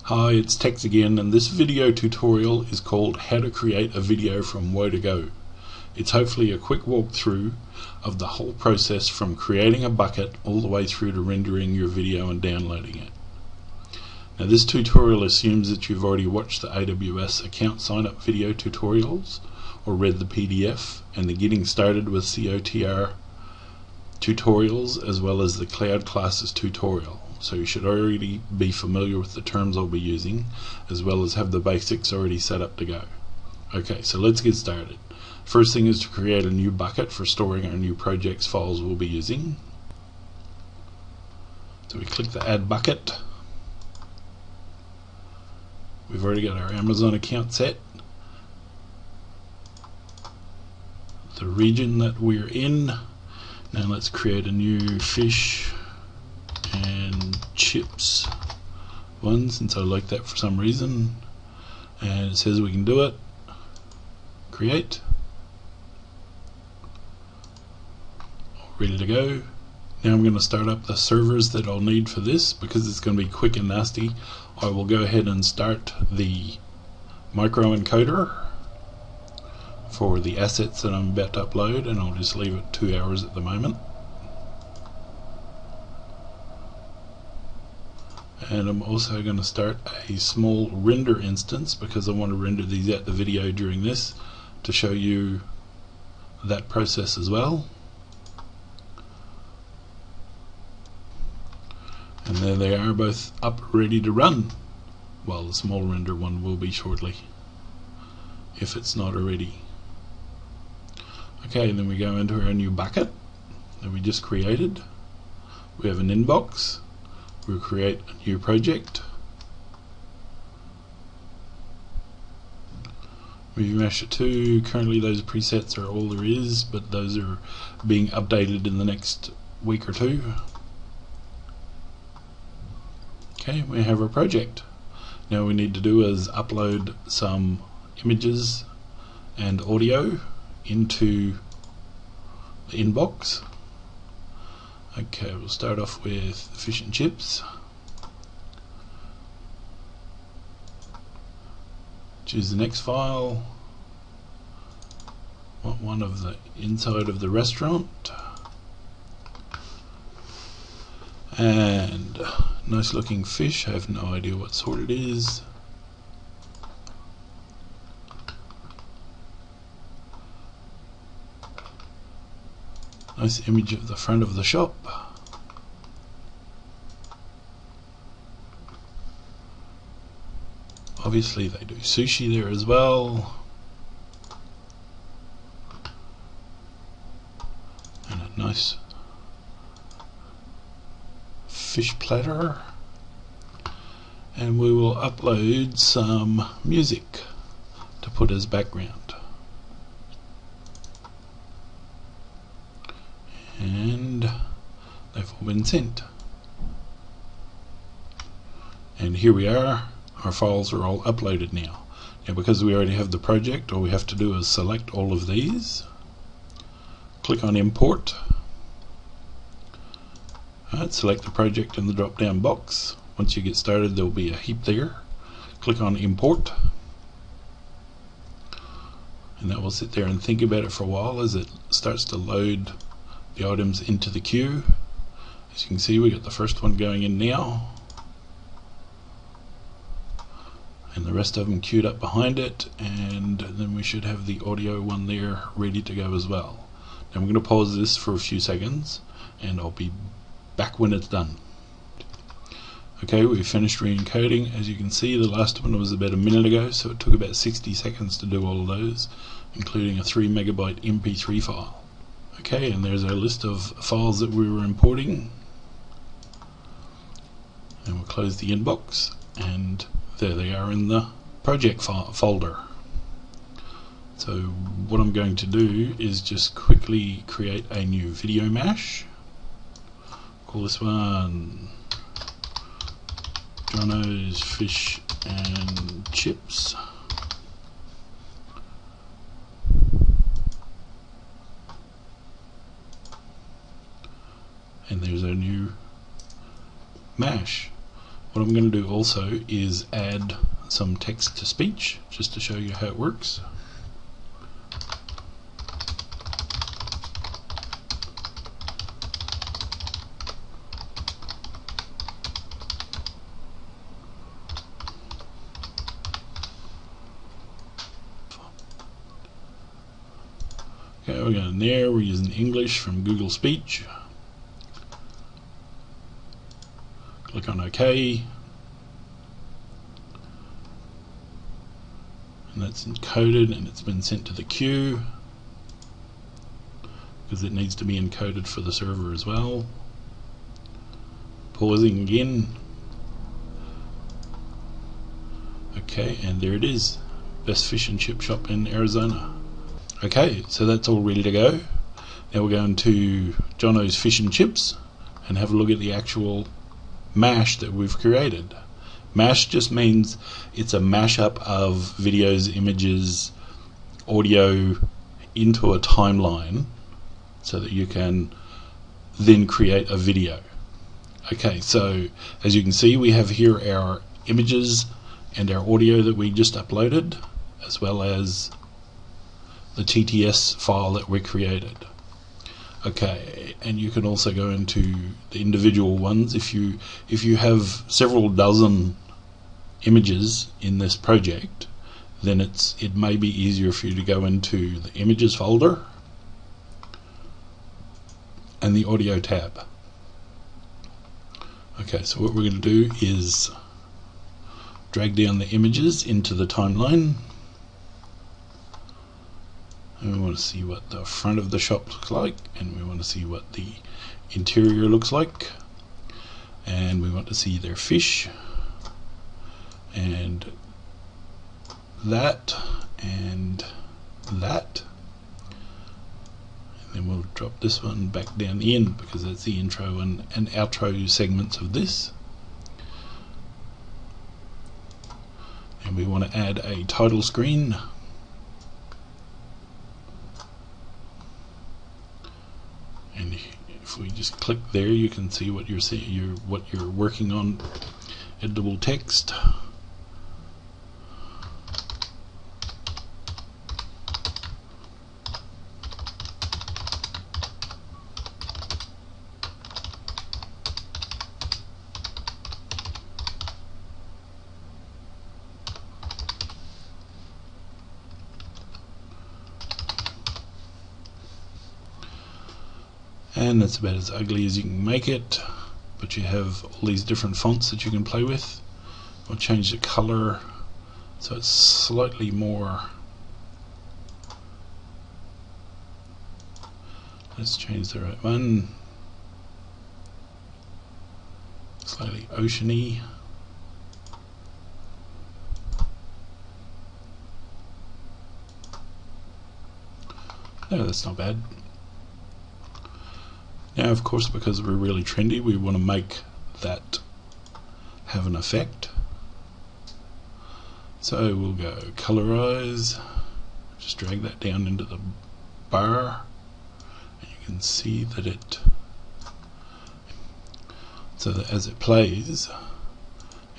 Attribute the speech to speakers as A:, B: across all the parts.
A: Hi, it's Tex again, and this video tutorial is called How to Create a Video from Woe2Go. It's hopefully a quick walkthrough of the whole process from creating a bucket all the way through to rendering your video and downloading it. Now this tutorial assumes that you've already watched the AWS account sign-up video tutorials or read the PDF and the Getting Started with COTR tutorials as well as the Cloud Classes tutorial. So you should already be familiar with the terms I'll be using, as well as have the basics already set up to go. Okay, so let's get started. First thing is to create a new bucket for storing our new projects files we'll be using. So we click the Add Bucket. We've already got our Amazon account set. The region that we're in. Now let's create a new fish and chips one, since I like that for some reason, and it says we can do it. Create. Ready to go. Now I'm going to start up the servers that I'll need for this. Because it's going to be quick and nasty, I will go ahead and start the microencoder for the assets that I'm about to upload, and I'll just leave it 2 hours at the moment. And I'm also going to start a small render instance because I want to render these out the video during this to show you that process as well. And there they are, both up ready to run. Well, the small render one will be shortly, if it's not already. Okay, and then we go into our new bucket that we just created. We have an inbox. We'll create a new project. Movie Masher 2, currently those presets are all there is, but those are being updated in the next week or two. Okay, we have our project. Now what we need to do is upload some images and audio into the inbox. Okay, we'll start off with fish and chips. Choose the next file. Want one of the inside of the restaurant. And nice looking fish. I have no idea what sort it is. Nice image of the front of the shop. Obviously they do sushi there as well. And a nice fish platter. And we will upload some music to put as background. And they've all been sent. And here we are. Our files are all uploaded now. Now because we already have the project, all we have to do is select all of these. Click on Import. Select the project in the drop down box. Once you get started there will be a heap there. Click on Import. And that will sit there and think about it for a while as it starts to load the items into the queue. As you can see, we got the first one going in now, and the rest of them queued up behind it, and then we should have the audio one there ready to go as well. Now I'm going to pause this for a few seconds and I'll be back when it's done. Okay, we've finished re-encoding. As you can see, the last one was about a minute ago, so it took about 60 seconds to do all of those, including a 3 megabyte MP3 file. Okay, and there's our list of files that we were importing. And we'll close the inbox, and there they are in the project folder. So what I'm going to do is just quickly create a new video mash. Call this one Jono's Fish and Chips. And there's our new mash. What I'm going to do also is add some text to speech just to show you how it works. Okay, we're going there, we're using English from Google Speech. Click on OK. And that's encoded and it's been sent to the queue because it needs to be encoded for the server as well. Pausing again. Okay, and there it is. Best fish and chip shop in Arizona. Okay, so that's all ready to go. Now we're going to Jono's Fish and Chips and have a look at the actual mash that we've created. Mash just means it's a mashup of videos, images, audio into a timeline so that you can then create a video. Okay, so as you can see, we have here our images and our audio that we just uploaded, as well as the TTS file that we created. Okay, and you can also go into the individual ones. If you have several dozen images in this project, then it may be easier for you to go into the images folder and the audio tab. Okay, so what we're going to do is drag down the images into the timeline, and we want to see what the front of the shop looks like, and we want to see what the interior looks like, and we want to see their fish and that and that, and then we'll drop this one back down in because that's the intro and outro segments of this. And we want to add a title screen, and if we just click there, you can see what you're seeing, what you're working on. Editable text. And that's about as ugly as you can make it, but you have all these different fonts that you can play with. I'll change the color so it's slightly more, let's change the right one, slightly oceany. No, that's not bad. Now, of course, because we're really trendy, we want to make that have an effect. So we'll go colorize, just drag that down into the bar, and you can see that so that as it plays,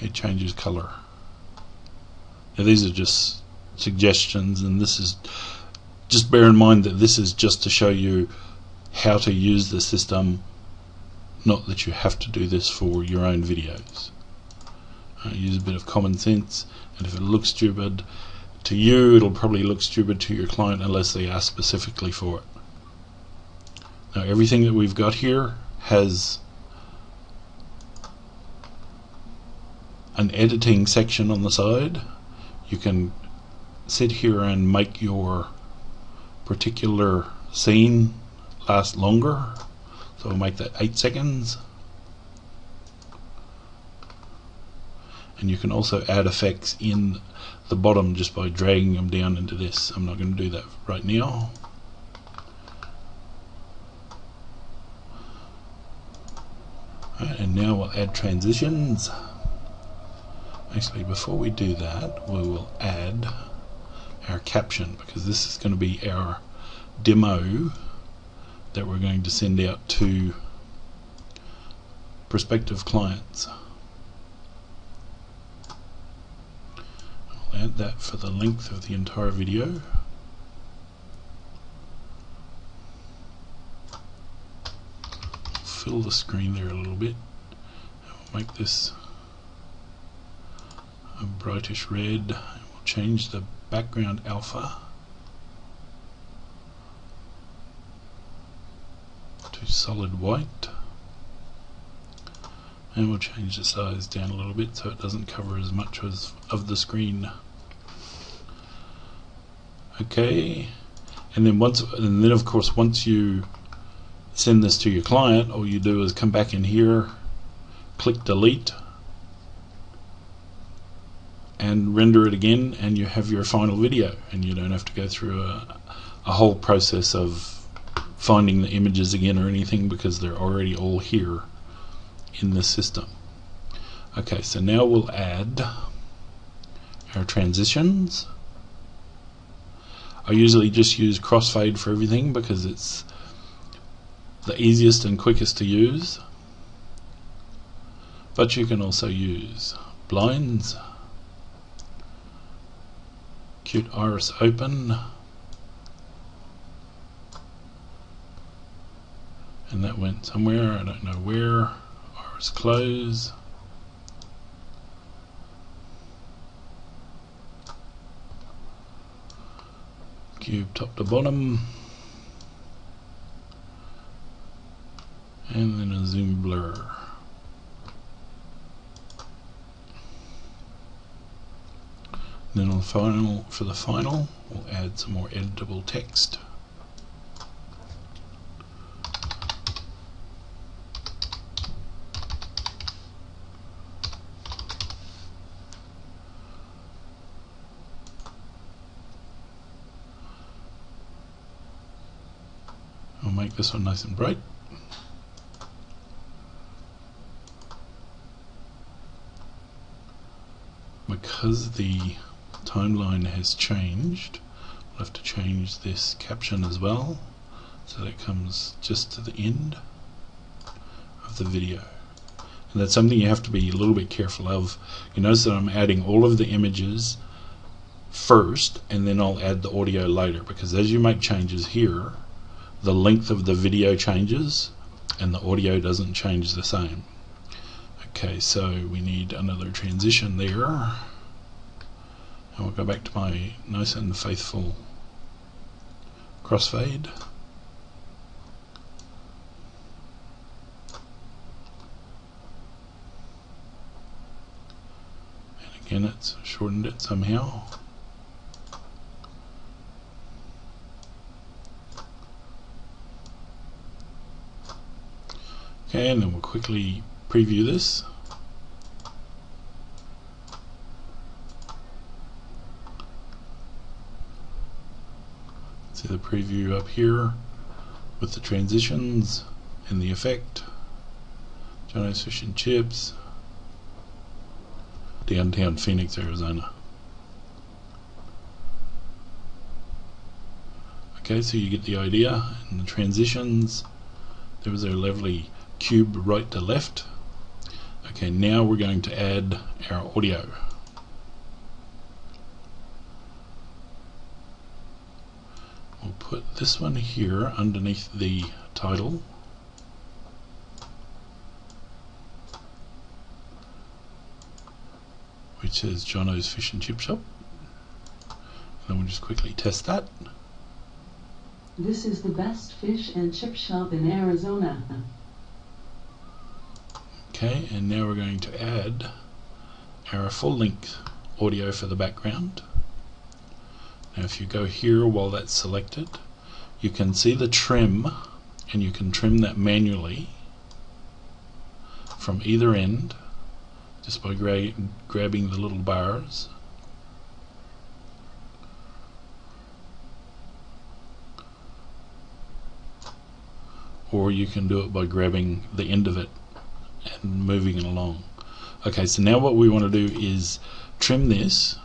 A: it changes color. Now these are just suggestions, and this is, just bear in mind that this is just to show you how to use the system, not that you have to do this for your own videos. Use a bit of common sense, and if it looks stupid to you, it'll probably look stupid to your client unless they ask specifically for it. Now everything that we've got here has an editing section on the side. You can sit here and make your particular scene last longer, so we'll make that 8 seconds. And you can also add effects in the bottom just by dragging them down into this. I'm not going to do that right now. Right, and now we'll add transitions. Actually, before we do that, we will add our caption, because this is going to be our demo that we're going to send out to prospective clients. add that for the length of the entire video. Fill the screen there a little bit. We'll make this a brightish red. We'll change the background alpha to solid white, and we'll change the size down a little bit so it doesn't cover as much of the screen. Okay, and then of course once you send this to your client, all you do is come back in here, click delete, and render it again, and you have your final video, and you don't have to go through a whole process of finding the images again or anything, because they're already all here in the system. Okay, so now we'll add our transitions. I usually just use crossfade for everything because it's the easiest and quickest to use, but you can also use blinds, cute iris open, and that went somewhere, I don't know where. Iris close, cube top to bottom, and then a zoom blur. Then for the final, we'll add some more editable text. I'll make this one nice and bright. Because the timeline has changed, we'll have to change this caption as well so that it comes just to the end of the video. And that's something you have to be a little bit careful of. You notice that I'm adding all of the images first, and then I'll add the audio later, because as you make changes here, the length of the video changes and the audio doesn't change the same. Okay, so we need another transition there, and we'll go back to my nice and faithful crossfade. And again, it's shortened it somehow. Okay, and then we'll quickly preview this. See the preview up here with the transitions and the effect. Jono's Fish and Chips, downtown Phoenix, Arizona. Okay, so you get the idea. And the transitions, there was our lovely cube right to left. Okay, now we're going to add our audio. We'll put this one here underneath the title. Which says Jono's Fish and Chip Shop. And then we'll just quickly test that.
B: This is the best fish and chip shop in Arizona.
A: Okay, and now we're going to add our full-length audio for the background. Now if you go here while that's selected, you can see the trim, and you can trim that manually from either end just by grabbing the little bars. Or you can do it by grabbing the end of it and moving it along. Okay, so now what we want to do is trim this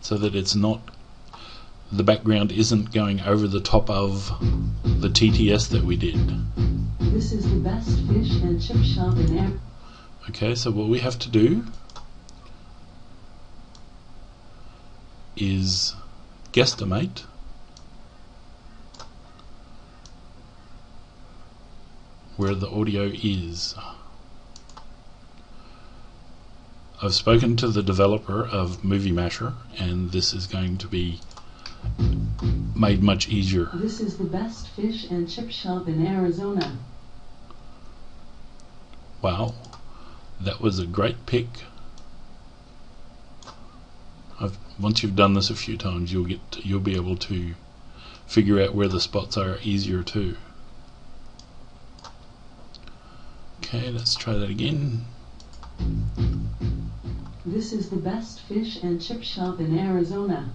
A: so that it's not, the background isn't going over the top of the TTS that we did.
B: This is the best fish and chip shop in Arizona.
A: Okay, so what we have to do is guesstimate where the audio is. I've spoken to the developer of Movie Masher, and this is going to be made much easier.
B: This is the best fish and chip shop in Arizona.
A: Wow, that was a great pick. Once you've done this a few times, you'll be able to figure out where the spots are easier too. Okay, let's try that again.
B: This is the best fish and chip shop in Arizona.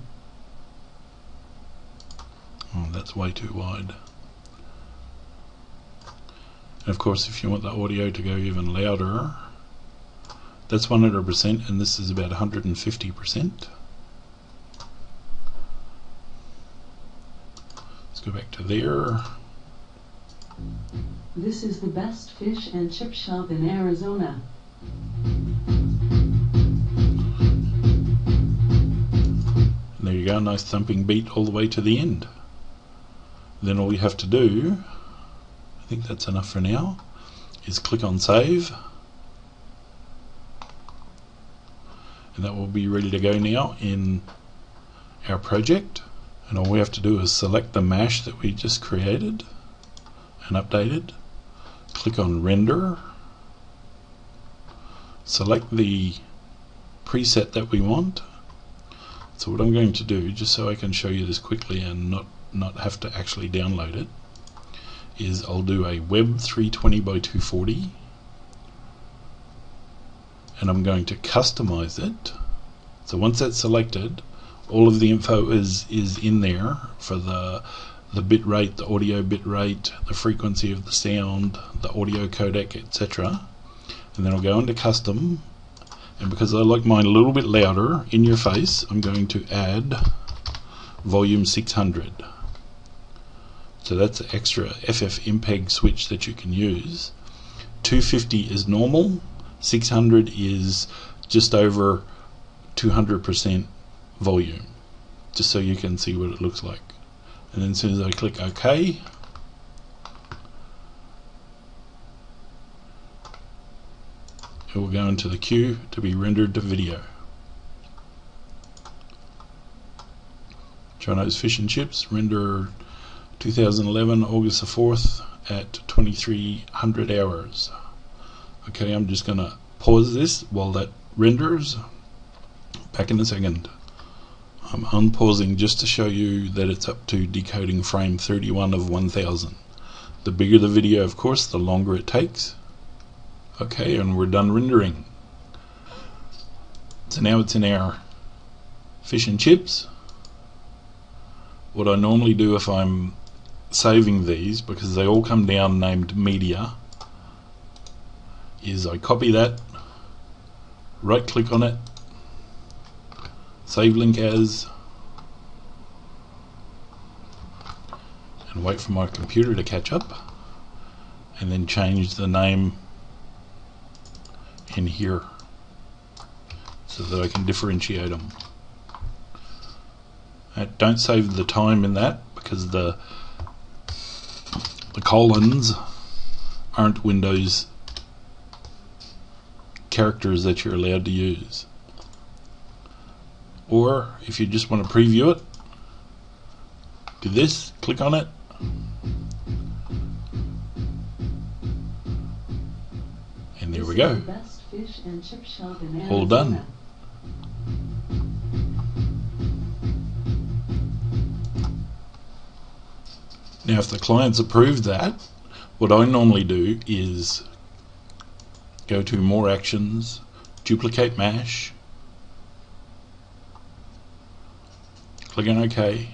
A: Oh, that's way too wide. And of course, if you want the audio to go even louder, that's 100%, and this is about 150%. Let's go back to there.
B: This is the best fish and chip shop in Arizona.
A: And there you go, nice thumping beat all the way to the end. Then all you have to do, I think that's enough for now, is click on save. And that will be ready to go now in our project. And all we have to do is select the mesh that we just created and updated. Click on render. Select the preset that we want. So what I'm going to do, just so I can show you this quickly and not have to actually download it, is I'll do a web 320 by 240, and I'm going to customize it. So once that's selected, all of the info is in there for the bit rate, the audio bit rate, the frequency of the sound, the audio codec, etc. And then I'll go into custom, and because I like mine a little bit louder in your face, I'm going to add volume 600. So that's an extra FFmpeg switch that you can use. 250 is normal, 600 is just over 200% volume, just so you can see what it looks like. And then as soon as I click OK, it will go into the queue to be rendered to video. Chono's Fish and Chips, render 2011 August the 4th at 2300 hours. Okay, I'm just going to pause this while that renders. Back in a second. I'm unpausing just to show you that it's up to decoding frame 31 of 1000. The bigger the video, of course, the longer it takes. Okay, and we're done rendering. So now it's in our fish and chips. What I normally do if I'm saving these, because they all come down named media, is I copy that, right click on it, save link as, and wait for my computer to catch up, and then change the name in here so that I can differentiate them. Don't save the time in that, because the colons aren't Windows characters that you're allowed to use. Or if you just want to preview it, do this, click on it, and there we go. All done. Now if the clients approve that, what I normally do is go to More Actions, Duplicate Mesh, click on OK,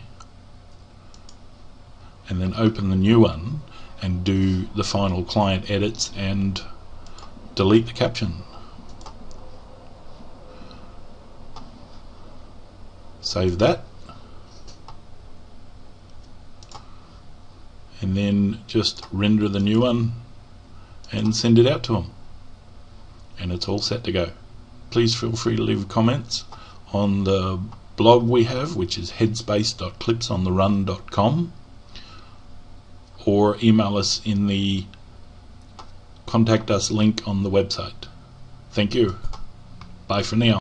A: and then open the new one and do the final client edits and delete the caption. Save that, and then just render the new one and send it out to them, and it's all set to go. Please feel free to leave comments on the blog we have, which is headspace.clipsontherun.com, or email us in the contact us link on the website. Thank you. Bye for now.